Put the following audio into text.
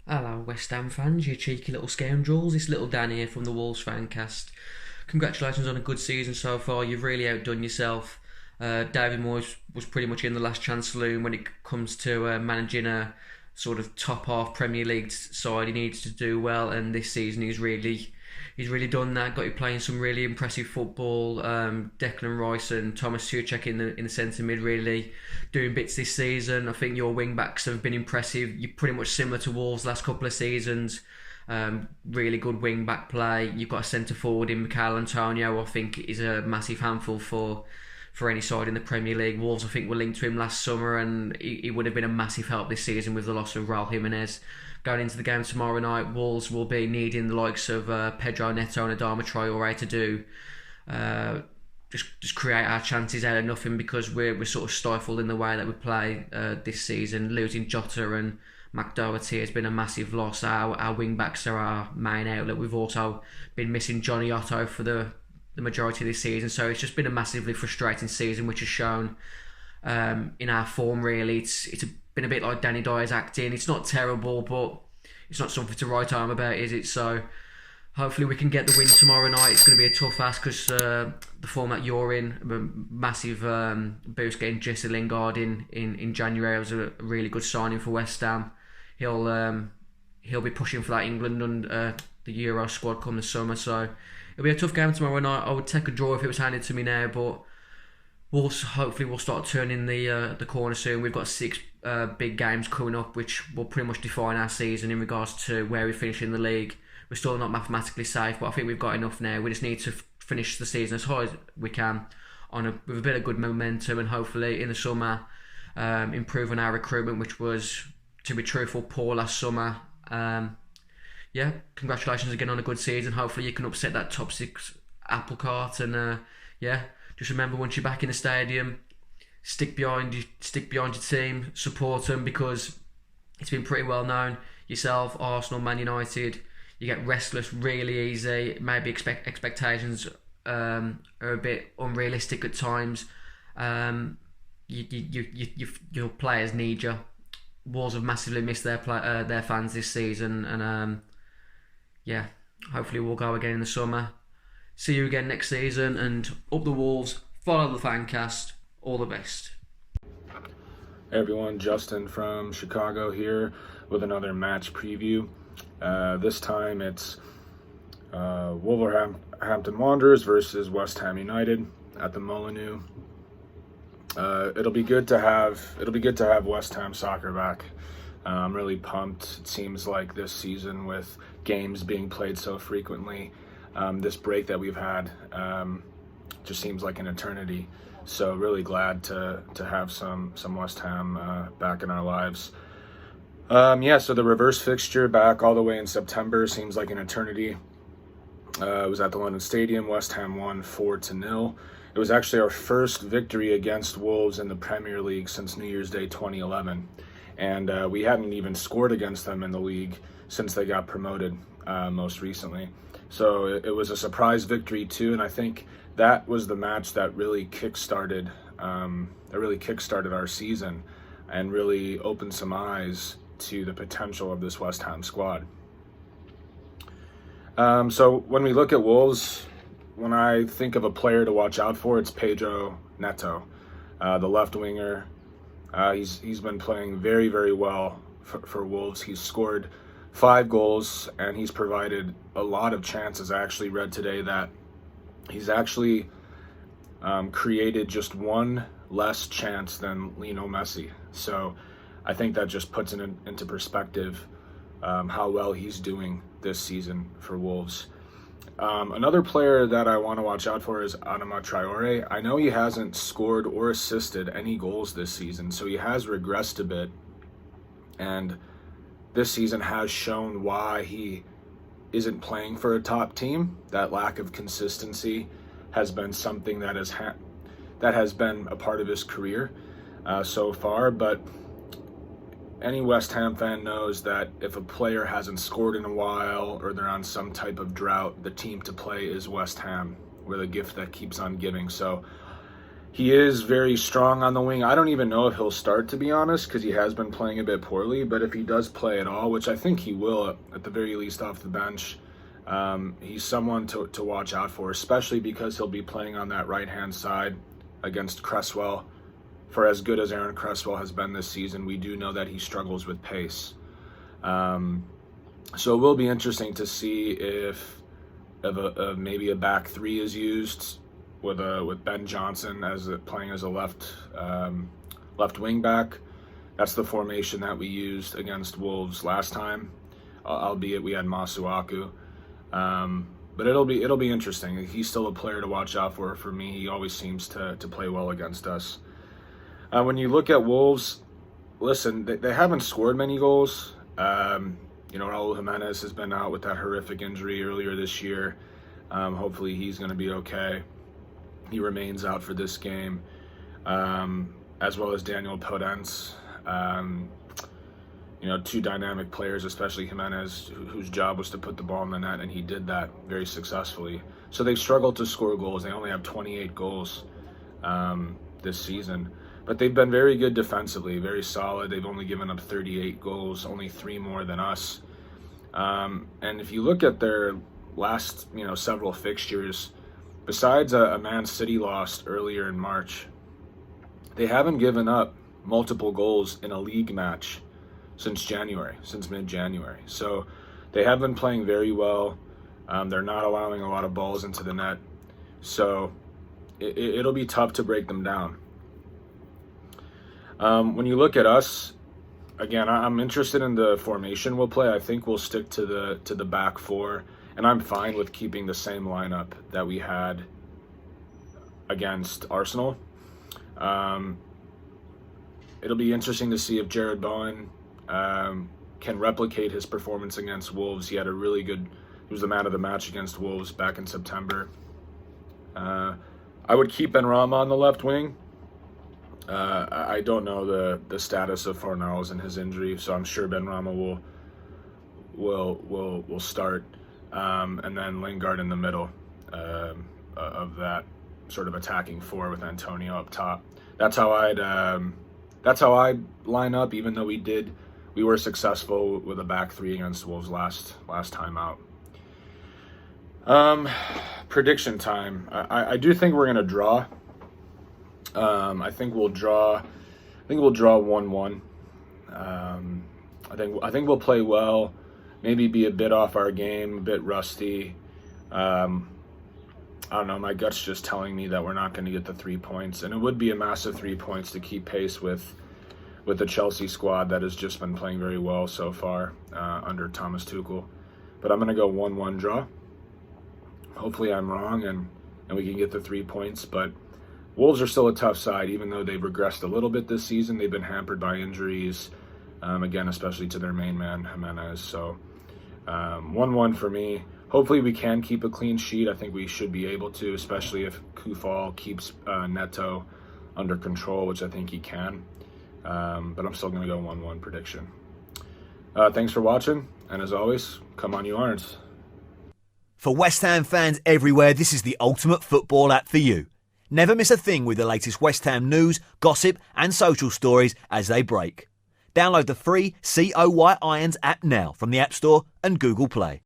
Hello, West Ham fans, you cheeky little scoundrels. It's little Dan here from the Wolves Fancast. Congratulations on a good season so far. You've really outdone yourself. David Moyes was pretty much in the last chance saloon when it comes to managing a sort of top half Premier League side. He needs to do well, and this season he's really done that. Got you playing some really impressive football. Declan Rice and Thomas Tuchel in the centre mid really doing bits this season. I think your wing backs have been impressive. You're pretty much similar to Wolves last couple of seasons. Really good wing back play. You've got a centre forward in Michail Antonio. I think is a massive handful for any side in the Premier League. Wolves, I think, were linked to him last summer, and he would have been a massive help this season with the loss of Raul Jimenez. Going into the game tomorrow night, Wolves will be needing the likes of Pedro Neto and Adama Traore to do just create our chances out of nothing, because we're sort of stifled in the way that we play this season. Losing Jota and McDoherty has been a massive loss. Our wing backs are our main outlet. We've also been missing Johnny Otto for the majority of this season, so it's just been a massively frustrating season, which has shown in our form. Really, it's been a bit like Danny Dyer's acting. It's not terrible, but it's not something to write home about, is it? So hopefully we can get the win tomorrow night. It's going to be a tough ask because the form that you're in, a massive boost getting Jesse Lingard in January was a really good signing for West Ham. He'll be pushing for that England and the Euro squad come the summer. So it'll be a tough game tomorrow night. I would take a draw if it was handed to me now, but hopefully we'll start turning the corner soon. We've got six big games coming up, which will pretty much define our season in regards to where we finish in the league. We're still not mathematically safe, but I think we've got enough now. We just need to finish the season as high as we can with a bit of good momentum, and hopefully in the summer improve on our recruitment, which was, to be truthful, poor last summer. Yeah, congratulations again on a good season. Hopefully you can upset that top six apple cart, and yeah, just remember, once you're back in the stadium, stick behind your team, support them, because it's been pretty well known. Yourself, Arsenal, Man United, you get restless really easy. Maybe expectations are a bit unrealistic at times. Your players need you. Wolves have massively missed their fans this season, and yeah, hopefully we'll go again in the summer. See you again next season, and up the Wolves. Follow the Fancast. All the best. Hey everyone, Justin from Chicago here with another match preview. This time it's Wolverhampton Wanderers versus West Ham United at the Molineux. It'll be good to have West Ham soccer back. I'm really pumped. It seems like this season, with games being played so frequently, this break that we've had just seems like an eternity. So really glad to have some West Ham back in our lives. So the reverse fixture back all the way in September seems like an eternity. It was at the London Stadium. West Ham won 4-0. It was actually our first victory against Wolves in the Premier League since New Year's Day 2011. And we hadn't even scored against them in the league since they got promoted most recently. So it was a surprise victory too, and I think that was the match that really kick-started our season and really opened some eyes to the potential of this West Ham squad. So when we look at Wolves, when I think of a player to watch out for, it's Pedro Neto, the left winger. He's been playing very, very well for Wolves. He's scored 5 goals, and he's provided a lot of chances. I actually read today that he's actually created just one less chance than Lionel Messi. So I think that just puts it into perspective how well he's doing this season for Wolves. Another player that I want to watch out for is Adama Traore. I know he hasn't scored or assisted any goals this season, so he has regressed a bit. And this season has shown why he isn't playing for a top team. That lack of consistency has been something that has been a part of his career so far. But any West Ham fan knows that if a player hasn't scored in a while or they're on some type of drought, the team to play is West Ham. We're the gift that keeps on giving. So He is very strong on the wing. I don't even know if he'll start, to be honest, because he has been playing a bit poorly. But if he does play at all, which I think he will, at the very least off the bench, he's someone to watch out for, especially because he'll be playing on that right-hand side against Cresswell. For as good as Aaron Cresswell has been this season, we do know that he struggles with pace. So it will be interesting to see if maybe a back three is used with Ben Johnson playing as a left wing back. That's the formation that we used against Wolves last time, albeit we had Masuaku. But it'll be interesting. He's still a player to watch out for me. He always seems to play well against us. When you look at Wolves, listen, they haven't scored many goals. Raul Jimenez has been out with that horrific injury earlier this year. Hopefully he's going to be okay. He remains out for this game, as well as Daniel Podence. Two dynamic players, especially Jimenez, whose job was to put the ball in the net, and he did that very successfully. So they've struggled to score goals. They only have 28 goals this season. But they've been very good defensively, very solid. They've only given up 38 goals, only 3 more than us. And if you look at their last, several fixtures, besides a Man City loss earlier in March, they haven't given up multiple goals in a league match since mid-January. So they have been playing very well. They're not allowing a lot of balls into the net. So it'll be tough to break them down. When you look at us, again, I'm interested in the formation we'll play. I think we'll stick to the back four, and I'm fine with keeping the same lineup that we had against Arsenal. It'll be interesting to see if Jared Bowen can replicate his performance against Wolves. He was the man of the match against Wolves back in September. I would keep Benrahma on the left wing. I don't know the status of Fornals and his injury, so I'm sure Benrahma will start, and then Lingard in the middle of that sort of attacking four with Antonio up top. That's how I'd line up. Even though we were successful with a back three against Wolves last time out. Prediction time. I do think we're gonna draw. I think we'll draw 1-1. I think we'll play well, maybe be a bit off our game, a bit rusty. I don't know, my gut's just telling me that we're not going to get the 3 points, and it would be a massive 3 points to keep pace with the Chelsea squad that has just been playing very well so far under Thomas Tuchel. But I'm going to go 1-1 draw. Hopefully I'm wrong and we can get the 3 points, but Wolves are still a tough side, even though they've regressed a little bit this season. They've been hampered by injuries, again, especially to their main man, Jimenez. So 1-1 for me. Hopefully we can keep a clean sheet. I think we should be able to, especially if Kufal keeps Neto under control, which I think he can. But I'm still going to go 1-1 prediction. Thanks for watching, and as always, come on you Irons. For West Ham fans everywhere, this is the ultimate football app for you. Never miss a thing with the latest West Ham news, gossip and social stories as they break. Download the free COY Irons app now from the App Store and Google Play.